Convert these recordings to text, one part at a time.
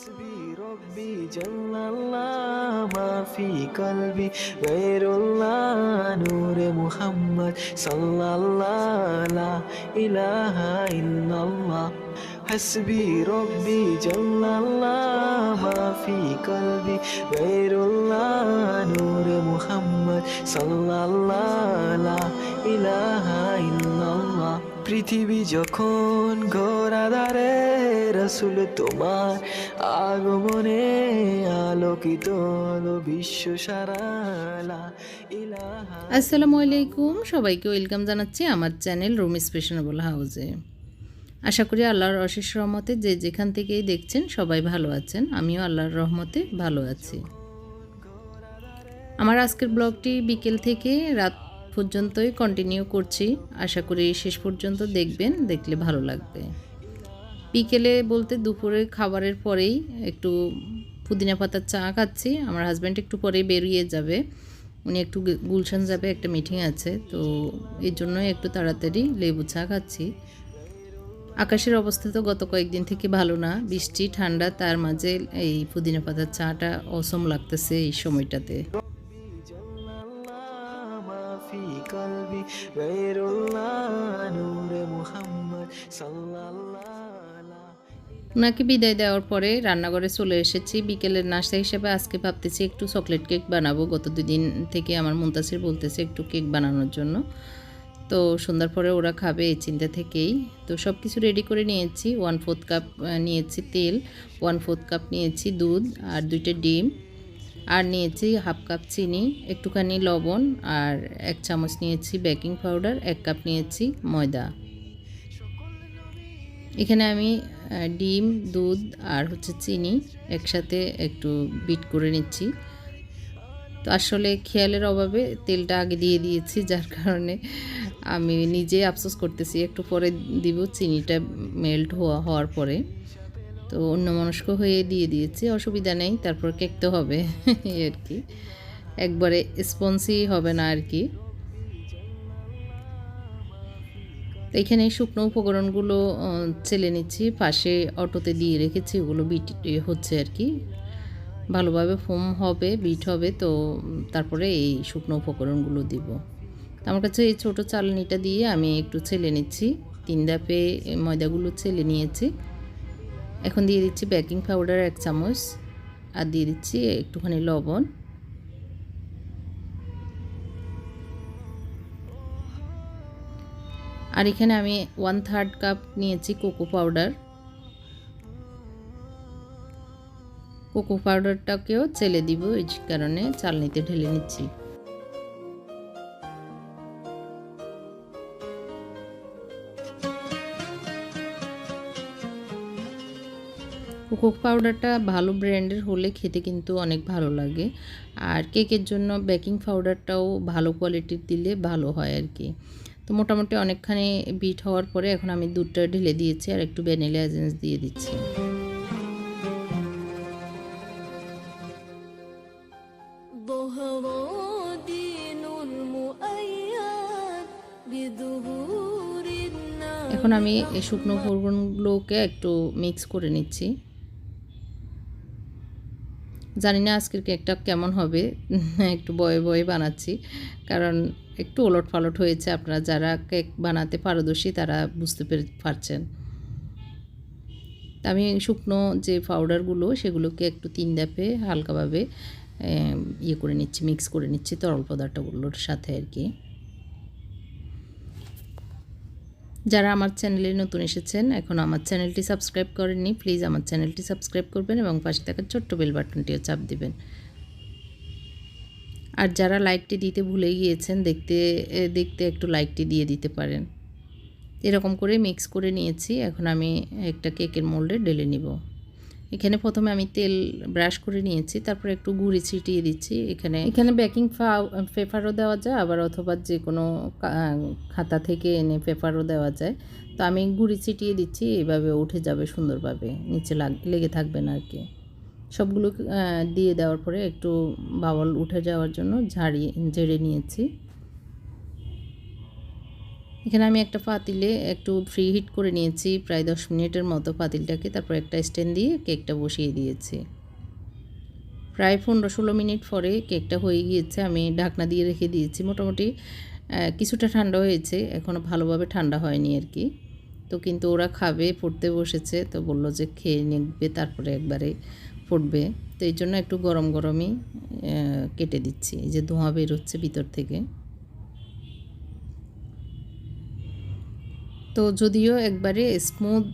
حسبي ربي جل الله ما في قلبي غير الله نور محمد صلى الله لا إله إلا الله حسبي ربي جل الله ما في قلبي غير الله نور محمد صلى الله لا إله إلا الله পৃথিবী যখন ঘোরাধারে রাসূল তোমার আগমনে আলোকিত হলো বিশ্ব সারা লা ইলাহা। আসসালামু আলাইকুম, সবাইকে ওয়েলকাম জানাচ্ছি আমার চ্যানেল রুমিস ফ্যাশনেবল হাউসে। আশা করি আল্লাহর অশেষ রহমতে যে যেখান থেকেই দেখছেন সবাই ভালো আছেন। আমিও আল্লাহর রহমতে ভালো আছি। আমার আজকের ব্লগটি বিকেল থেকে রাত পর্যন্তই কন্টিনিউ করছি। আশা করি শেষ পর্যন্ত দেখবেন, দেখলে ভালো লাগবে। বিকেলে বলতে দুপুরে খাবারের পরেই একটু পুদিনা পাতার চা খাচ্ছি। আমার হাজব্যান্ড একটু পরেই বেরিয়ে যাবে, উনি একটু গুলশান যাবে, একটা মিটিং আছে, তো এই জন্যই একটু তাড়াতাড়ি লেবু চা খাচ্ছি। আকাশের অবস্থা তো গত কয়েকদিন থেকে ভালো না, বৃষ্টি ঠান্ডা, তার মাঝে এই পুদিনা পাতার চাটা অসম লাগতেছে এই সময়টাতে। ওনাকে বিদায় দেওয়ার পরে রান্নাঘরে চলে এসেছি। বিকেলের নাস্তা হিসেবে আজকে ভাবতেছি একটু চকলেট কেক বানাবো। গত 2 দিন থেকে আমার মুনতাসির বলতেছে একটু কেক বানানোর জন্য, তো সন্ধ্যার পরে ওরা খাবে এই চিন্তা থেকেই। তো সব কিছু রেডি করে নিয়েছি। 1/4 কাপ নিয়েছি তেল, 1/4 কাপ নিয়েছি দুধ, আর 2টা ডিম, আর নিয়েছি 1/2 কাপ চিনি, একটুখানি লবণ, আর 1 চামচ নিয়েছি বেকিং পাউডার, 1 কাপ নিয়েছি ময়দা। এখানে আমি ডিম, দুধ আর চিনি একসাথে একটু বিট করে নিচ্ছি। তো আসলে খেয়ালের অভাবে তেলটা আগে দিয়ে দিয়েছি, যার কারণে আমি নিজে আফসোস করতেছি। একটু পরে দিব, চিনিটা মেল্ট হওয়ার পরে। তো অন্যমনস্ক হয়ে দিয়ে দিয়েছি, অসুবিধা নেই, তারপর কেক তো হবে আর কি, একবারে স্পঞ্জি হবে না আর কি। তো এখানে শুকনো উপকরণগুলো চেলে নিচ্ছি, পাশে অটোতে দিয়ে রেখেছি, ওগুলো বিট হচ্ছে আর কি, ভালোভাবে ফোম হবে, বিট হবে, তো তারপরে এই শুকনো উপকরণগুলো দিব। আমার কাছে এই ছোটো চালনিটা দিয়ে আমি একটু চেলে নিচ্ছি। 3 ধাপে ময়দাগুলো চেলে নিয়েছি। এখন দিয়ে দিচ্ছি বেকিং পাউডার 1 চামচ, আর দিয়ে দিচ্ছি একটুখানি লবণ। আর এখানে আমি 1/3 কাপ নিয়েছি কোকো পাউডার। কোকো পাউডারটাকেও চেলে দিব, এই কারণে চালনিতে ঢেলে নিচ্ছি। কোকো পাউডারটা ভালো ব্র্যান্ডের হলে খেতে কিন্তু অনেক ভালো লাগে, আর কেকের জন্য বেকিং পাউডারটাও ভালো কোয়ালিটির দিলে ভালো হয় আর কি। তো মোটামুটি অনেকখানি বিট হওয়ার পরে এখন আমি দুধটা ঢেলে দিয়েছি, আর একটু ভ্যানিলা এসেন্স দিয়ে দিচ্ছি। এখন আমি এই শুকনো উপকরণগুলোকে একটু মিক্স করে নিচ্ছি। জানি না আজকের কেকটা কেমন হবে, একটু বয়ে বয়ে বানাচ্ছি, কারণ একটু ওলট পালট হয়েছে। আপনারা যারা কেক বানাতে পারদর্শী তারা বুঝতে পারছেন। আমি শুকনো যে পাউডারগুলো সেগুলোকে একটু 3 ধাপে হালকাভাবে করে নিচ্ছি, মিক্স করে নিচ্ছি তরল পদার্থগুলোর সাথে আর কি। যারা আমার চ্যানেলে নতুন এসেছেন, এখন আমার চ্যানেলটি সাবস্ক্রাইব করেননি, প্লিজ আমার চ্যানেলটি সাবস্ক্রাইব করবেন এবং পাশে থাকা ছোট্ট বেল বাটনটিও চাপ দিবেন। আর যারা লাইকটি দিতে ভুলে গিয়েছেন, দেখতে দেখতে একটু লাইকটি দিয়ে দিতে পারেন। এরকম করে মিক্স করে নিয়েছি। এখন আমি একটা কেকের মোল্ডে ঢেলে নিব। এখানে প্রথমে আমি তেল ব্রাশ করে নিয়েছি, তারপর একটু গুঁড়ি ছিটিয়ে দিচ্ছি। এখানে বেকিং পেপারও দেওয়া যায়, আবার অথবা যে কোনো খাতা থেকে এনে পেপারও দেওয়া যায়। তো আমি গুঁড়ি ছিটিয়ে দিচ্ছি, এইভাবে উঠে যাবে সুন্দরভাবে, নিচে লেগে থাকবে না আর কি। সবগুলো দিয়ে দেওয়ার পরে একটু বাবল উঠে যাওয়ার জন্য ঝেড়ে নিয়েছি। এখানে আমি একটা পাতিলে একটু ফ্রি হিট করে নিয়েছি প্রায় 10 মিনিটের মতো পাতিলটাকে, তারপর একটা স্ট্যান্ড দিয়ে কেকটা বসিয়ে দিয়েছি। প্রায় 15-16 মিনিট পরে কেকটা হয়ে গিয়েছে, আমি ঢাকনা দিয়ে রেখে দিয়েছি। মোটামুটি কিছুটা ঠান্ডা হয়েছে, এখনও ভালোভাবে ঠান্ডা হয়নি আর কি। তো কিন্তু ওরা খাবে, পড়তে বসেছে, তো বলল যে খেয়ে নিবে তারপরে একবারে পড়বে। তো এই জন্য একটু গরম গরমই কেটে দিচ্ছি, এই যে ধোঁয়া বেরোচ্ছে ভিতর থেকে। তো যদিও একবারে স্মুথ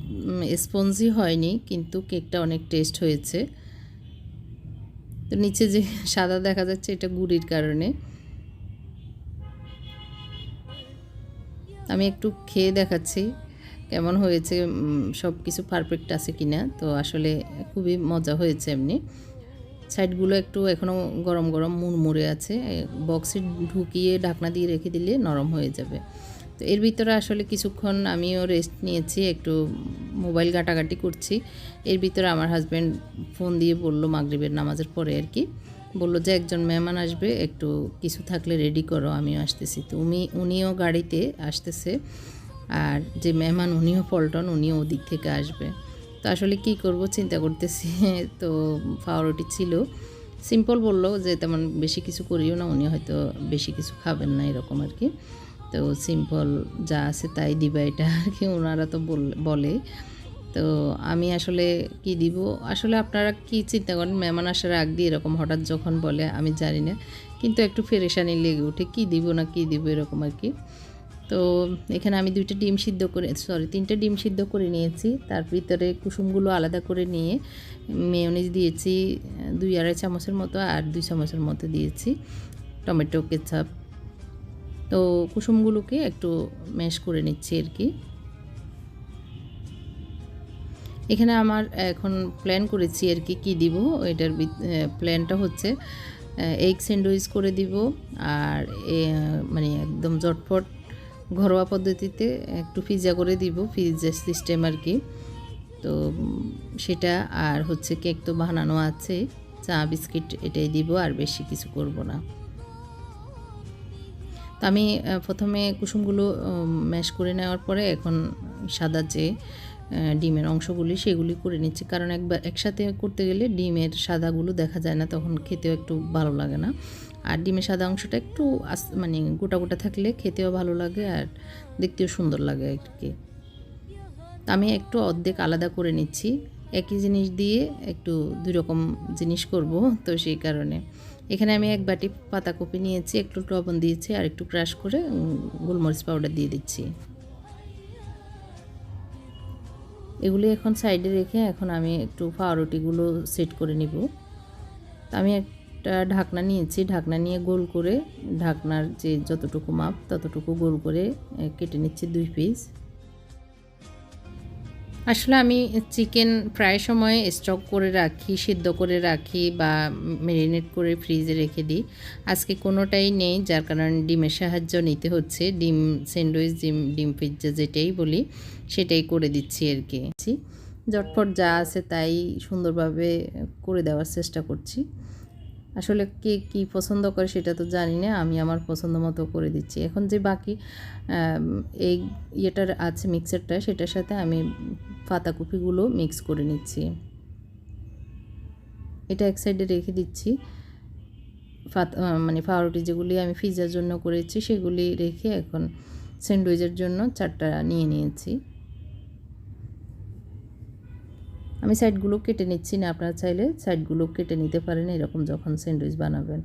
স্পঞ্জি হয়নি, কিন্তু কেকটা অনেক টেস্ট হয়েছে। তো নিচে যে সাদা দেখা যাচ্ছে এটা গুড়ির কারণে। আমি একটু খেয়ে দেখাচ্ছি কেমন হয়েছে, সব কিছু পারফেক্ট আছে কিনা। তো আসলে খুবই মজা হয়েছে এমনি। সাইডগুলো একটু এখনও গরম গরম মুড়মুড়ে আছে, বক্সে ঢুকিয়ে ঢাকনা দিয়ে রেখে দিলে নরম হয়ে যাবে। তো এর ভিতরে আসলে কিছুক্ষণ আমিও রেস্ট নিয়েছি, একটু মোবাইল ঘাটাঘাটি করছি। এর ভিতরে আমার হাজব্যান্ড ফোন দিয়ে বলল, মাগরিবের নামাজের পরে আর কি, বললো যে একজন মেহমান আসবে, একটু কিছু থাকলে রেডি করো, আমিও আসতেছি। তো উনিও গাড়িতে আসতেছে, আর যে মেহমান উনিও পল্টন, উনিও ওদিক থেকে আসবে। তো আসলে কি করব চিন্তা করতেছি। তো পাউরুটি ছিল, সিম্পল বললো যে তেমন বেশি কিছু করিও না, উনি হয়তো বেশি কিছু খাবেন না এরকম আর কি। তো সিম্পল যা আছে তাই দিবা, এটা আর কি ওনারা তো বলে। তো আমি আসলে কি দিব, আসলে আপনারা কি চিন্তা করেন মেহমান আসার আগ দিয়ে এরকম হঠাৎ যখন বলে আমি জানি না, কিন্তু একটু পেরেশানি লেগে ওঠে কি দিব না কি দিব এরকম আর কি। তো এখানে আমি 3টা ডিম সিদ্ধ করে নিয়েছি, তার ভিতরে কুসুমগুলো আলাদা করে নিয়ে মেয়োনিজ দিয়েছি 2-2.5 চামচের মতো, আর 2 চামচের মতো দিয়েছি টমেটো কেচাপ। তো কুসুমগুলোকে একটু ম্যাশ করে নিচ্ছি আর কি। এখানে আমার এখন প্ল্যান করেছি আর কি কী দিব, এটার প্ল্যানটা হচ্ছে এগ স্যান্ডউইচ করে দিব, আর মানে একদম ঝটপট ঘরোয়া পদ্ধতিতে একটু পিৎজা করে দিব, পিৎজা সিস্টেম আর কি। তো সেটা আর হচ্ছে কেক তো বানানো আছে, চা বিস্কিট এটাই দিব, আর বেশি কিছু করব না। তো আমি প্রথমে কুসুমগুলো ম্যাশ করে নেওয়ার পরে এখন সাদা যে ডিমের অংশগুলি সেগুলি করে নিচ্ছি, কারণ একসাথে করতে গেলে ডিমের সাদাগুলো দেখা যায় না, তখন খেতেও একটু ভালো লাগে না। আর ডিমের সাদা অংশটা একটু মানে গোটা গোটা থাকলে খেতেও ভালো লাগে আর দেখতেও সুন্দর লাগে আর কি। আমি একটু অর্ধেক আলাদা করে নিচ্ছি, একই জিনিস দিয়ে একটু 2 রকম জিনিস করব, তো সেই কারণে এখানে আমি 1 বাটি পাতাকপি নিয়েছি, একটু লবণ দিয়েছি, আর একটু ক্রাশ করে গোলমরিচ পাউডার দিয়ে দিচ্ছি। এগুলি এখন সাইডে রেখে এখন আমি একটু পাউরুটিগুলো সেট করে নিব। আমি একটা ঢাকনা নিয়েছি, ঢাকনা নিয়ে গোল করে ঢাকনার যে যতটুকু মাপ ততটুকু গোল করে কেটে নিচ্ছি 2 পিস। আসলে আমি চিকেন প্রায় সময় স্টক করে রাখি, সিদ্ধ করে রাখি বা ম্যারিনেট করে ফ্রিজে রেখে দিই। আজকে কোনোটাই নেই, যার কারণে ডিমের সাহায্য নিতে হচ্ছে। ডিম স্যান্ডউইচ, ডিম পিৎজা যেটাই বলি সেটাই করে দিচ্ছি আর কি। ঝটপট যা আছে তাই সুন্দরভাবে করে দেওয়ার চেষ্টা করছি। আসলে কে কী পছন্দ করে সেটা তো জানি না, আমি আমার পছন্দ মতো করে দিচ্ছি। এখন যে বাকি এই ইয়েটার আছে মিক্সারটা, সেটার সাথে আমি পাতাকপিগুলো মিক্স করে নিচ্ছি। এটা এক সাইডে রেখে দিচ্ছি। মানে পাউরুটি যেগুলি আমি পিৎজার জন্য করেছি সেগুলি রেখে এখন স্যান্ডউইচের জন্য 4টা নিয়ে নিয়েছি। আমি সাইডগুলো কেটে নিচ্ছি না, আপনারা চাইলে সাইডগুলো কেটে নিতে পারেন এরকম যখন স্যান্ডউইচ বানাবেন।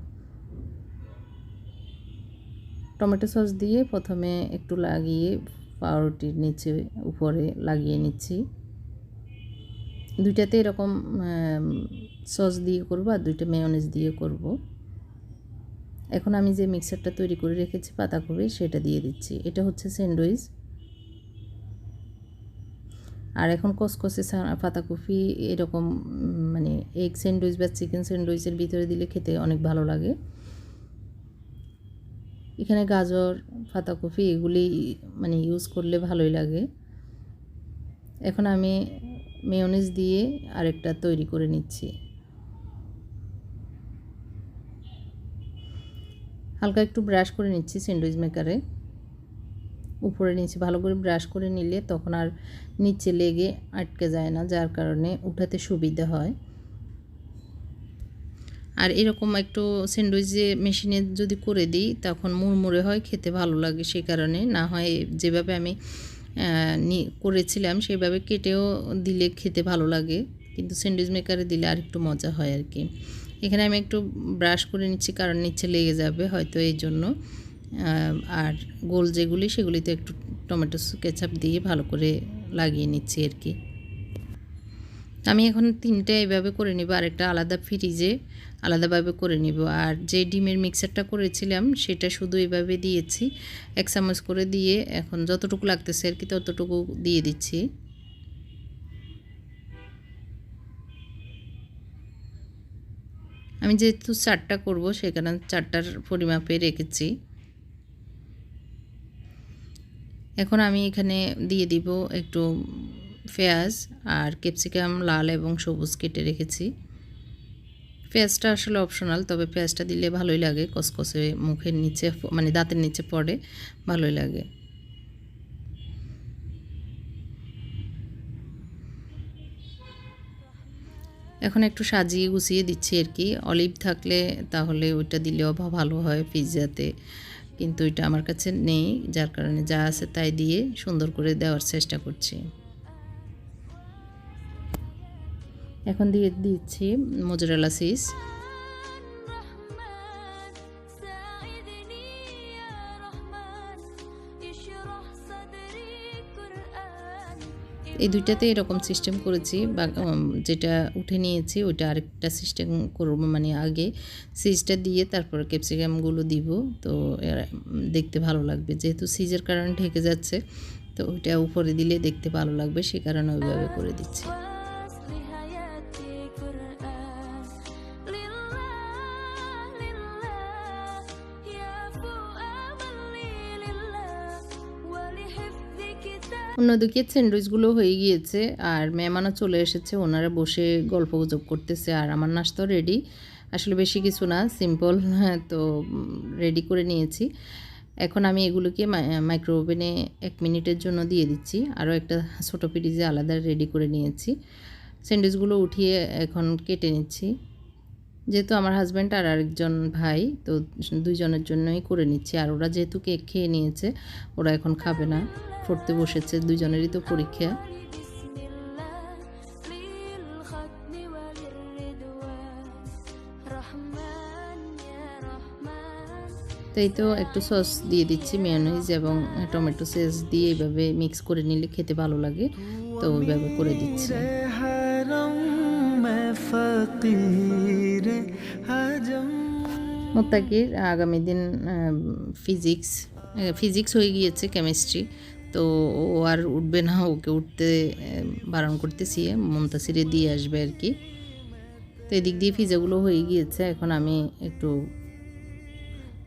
টমেটো সস দিয়ে প্রথমে একটু লাগিয়ে পাউরুটির নিচে উপরে লাগিয়ে নিচ্ছি। 2টাতে এরকম সস দিয়ে করব, আর 2টা মেয়োনিজ দিয়ে করব। এখন আমি যে মিক্সারটা তৈরি করে রেখেছি পাতাকপি, সেটা দিয়ে দিচ্ছি। এটা হচ্ছে স্যান্ডউইচ। আর এখন কসকসে পাতাকপি এরকম মানে এগ স্যান্ডউইচ বা চিকেন স্যান্ডউইচের ভিতরে দিলে খেতে অনেক ভালো লাগে। এখানে গাজর, পাতাকপি এগুলি মানে ইউজ করলে ভালোই লাগে। এখন আমি মেয়োনিজ দিয়ে আরেকটা তৈরি করে নিচ্ছি। হালকা একটু ব্রাশ করে নিচ্ছি স্যান্ডউইচ মেকারে। উপরে নিচে ভালো করে ব্রাশ করে নিলে তখন আর নিচে লেগে আটকে যায় না, যার কারণে উঠাতে সুবিধা হয়। আর এরকম একটু স্যান্ডউইচ যে মেশিনে যদি করে দিই তখন মুড়মুড়ে হয়, খেতে ভালো লাগে। সেই কারণে না হয় যেভাবে আমি করেছিলাম সেভাবে কেটেও দিলে খেতে ভালো লাগে, কিন্তু স্যান্ডউইচ মেকারে দিলে আর একটু মজা হয় আর কি। এখানে আমি একটু ব্রাশ করে নিচ্ছি কারণ নিচে লেগে যাবে হয়তো এই জন্য। আর গোল যেগুলি সেগুলিতে একটু টমেটো কেচাপ দিয়ে ভালো করে লাগিয়ে নিচ্ছি আর কি। আমি এখন 3টা এইভাবে করে নিব, আর একটা আলাদা ফ্রিজে আলাদাভাবে করে নিব। আর যে ডিমের মিক্সারটা করেছিলাম সেটা শুধু এইভাবে দিয়েছি, 1 চামচ করে দিয়ে এখন যতটুকু লাগতেছে আর কি ততটুকু দিয়ে দিচ্ছি। আমি যেহেতু 4টা করব সেখানে 4টার পরিমাপে রেখেছি। এখন আমি এখানে দিয়ে দিব একটু পেঁয়াজ আর ক্যাপসিকাম লাল এবং সবুজ কেটে রেখেছি। পেঁয়াজটা আসলে অপশনাল, তবে পেঁয়াজটা দিলে ভালোই লাগে, কসকসে মুখের নিচে মানে দাঁতের নিচে পড়ে, ভালোই লাগে। এখন একটু সাজিয়ে গুছিয়ে দিচ্ছি আর কি। অলিভ থাকলে তাহলে ওইটা দিলেও ভালো হয় পিৎজাতে, কিন্তু এটা আমার কাছে নেই, যার কারণে যা আছে তাই দিয়ে সুন্দর করে দেওয়ার চেষ্টা করছি। এখন দিয়ে দিচ্ছি মোজারেলা চিজ। এই দুইটাতে এরকম সিস্টেম করেছি, বা যেটা উঠে নিয়েছি ওইটা আরেকটা সিস্টেম করব, মানে আগে চিজটা দিয়ে তারপরে ক্যাপসিকামগুলো দিব, তো দেখতে ভালো লাগবে। যেহেতু চিজের কারণে ঢেকে যাচ্ছে, তো ওইটা উপরে দিলে দেখতে ভালো লাগবে, সে কারণে ওইভাবে করে দিচ্ছি। অন্যদিকে স্যান্ডউইচগুলো হয়ে গিয়েছে আর মেহমানও চলে এসেছে, ওনারা বসে গল্প গুজব করতেছে আর আমার নাস্তাও রেডি। আসলে বেশি কিছু না, সিম্পল, তো রেডি করে নিয়েছি। এখন আমি এগুলোকে মাইক্রো ওভেনে 1 মিনিটের জন্য দিয়ে দিচ্ছি। আরও একটা ছোটো ফ্রিজে আলাদা রেডি করে নিয়েছি। স্যান্ডউইচগুলো উঠিয়ে এখন কেটে নিচ্ছি। যেহেতু আমার হাজব্যান্ড আর আরেকজন ভাই, তো 2 জনের জন্যই করে নিচ্ছি। আর ওরা যেহেতু কেক খেয়ে নিয়েছে, ওরা এখন খাবে না, পড়তে বসেছে, 2 জনেরই তো পরীক্ষা। তো এই তো একটু সস দিয়ে দিচ্ছি, মেয়োনিজ এবং টমেটো সস দিয়ে এইভাবে মিক্স করে নিলে খেতে ভালো লাগে, তো ওইভাবে করে দিচ্ছি। মোত্তাকির আগামী দিন ফিজিক্স হয়ে গিয়েছে, কেমিস্ট্রি, তো ও আর উঠবে না, ওকে উঠতে বারণ করতেছি, মুনতাসিরে দিয়ে আসবে আর কি। তো এদিক দিয়ে পিজাগুলো হয়ে গিয়েছে। এখন আমি একটু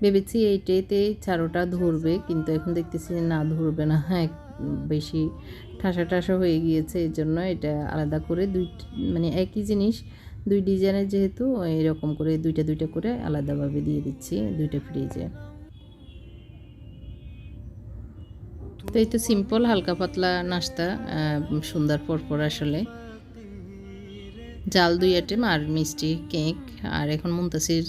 ভেবেছি এইটাতে চারোটা ধরবে, কিন্তু এখন দেখতেছি না ধরবে না, হ্যাঁ বেশি ঠাসা ঠাসা হয়ে গিয়েছে, এই জন্য এটা আলাদা করে মানে একই জিনিস 2 ডিজাইনের, যেহেতু এরকম করে দুইটা করে আলাদাভাবে দিয়ে দিচ্ছি 2টা ফ্রিজে। তো এই তো সিম্পল হালকা পাতলা নাস্তা, সন্ধ্যার পর আসলে জাল 2 আইটেম আর মিষ্টি কেক। আর এখন মুনতাসির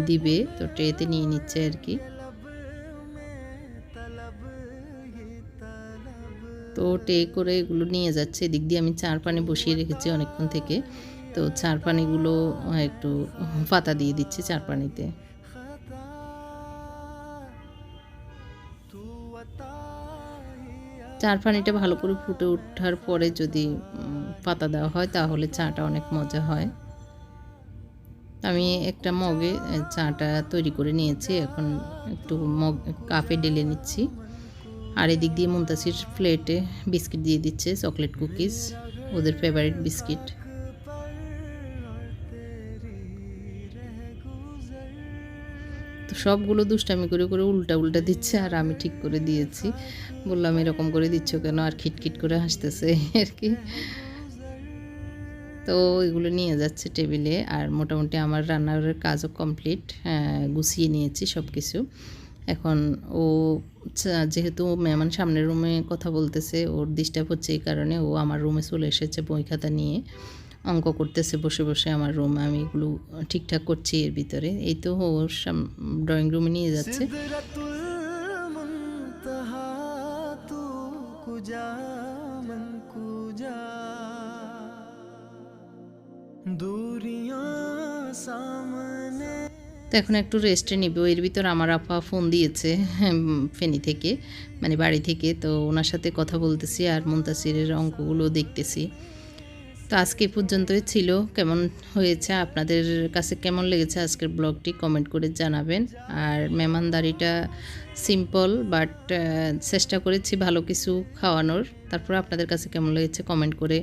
দিবে, তো ট্রেতে নিয়ে নিচ্ছে আর কি। তো ট্রে করে এগুলো নিয়ে যাচ্ছে। এদিক দিয়ে আমি 4 পানি বসিয়ে রেখেছি অনেকক্ষণ থেকে, তো 4 পানিগুলো একটু পাতা দিয়ে দিচ্ছি 4 পানিতে। চার পানিটা ভালো করে ফুটে ওঠার পরে যদি পাতা দেওয়া হয় তাহলে চাটা অনেক মজা হয়। আমি একটা মগে চাটা তৈরি করে নিয়েছি, এখন একটু কাপে ঢেলে নিচ্ছি। আর এদিক দিয়ে মুনতাসির প্লেটে বিস্কিট দিয়ে দিচ্ছে, চকলেট কুকিজ, ওদের ফেভারিট বিস্কিট। তো সবগুলো দুষ্টামি করে করে উল্টা দিচ্ছে, আর আমি ঠিক করে দিয়েছি, বললাম এরকম করে দিচ্ছ কেন, আর খিটখিট করে হাসতেছে আর কি। তো এগুলো নিয়ে যাচ্ছে টেবিলে। আর মোটামুটি আমার রান্নার কাজও কমপ্লিট, গুছিয়ে নিয়েছি সব কিছু। এখন ও যেহেতু মেহমান সামনের রুমে কথা বলতেছে, ওর ডিস্টার্ব হচ্ছে, এই কারণে ও আমার রুমে চলে এসেছে বই খাতা নিয়ে, অঙ্ক করতেছে বসে বসে আমার রুমে। আমি এগুলো ঠিকঠাক করছি এর ভিতরে। এই তো ওর ড্রয়িং রুমে নিয়ে যাচ্ছে। सिदरतुल मुंतहा तू कुजा मन कुजा दूरियां सामने। তো এখন একটু রেস্টে নিব। এর ভিতর আমার আপা ফোন দিয়েছে ফেনী থেকে, মানে বাড়ি থেকে। তো ওনার সাথে কথা বলতেছি আর মুনতাসিরের অঙ্কগুলো দেখতেছি। তো আজকে পর্যন্তই ছিল। কেমন হয়েছে, আপনাদের কাছে কেমন লেগেছে আজকের ব্লগটি কমেন্ট করে জানাবেন। আর মেহমানদারিটা সিম্পল, বাট চেষ্টা করেছি ভালো কিছু খাওয়ানোর। তারপর আপনাদের কাছে কেমন লেগেছে কমেন্ট করে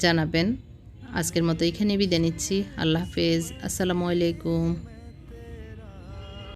জানাবেন। আজকের মতো এখানে বিদায় নিচ্ছি। আল্লাহ হাফেজ, আসসালামু আলাইকুম।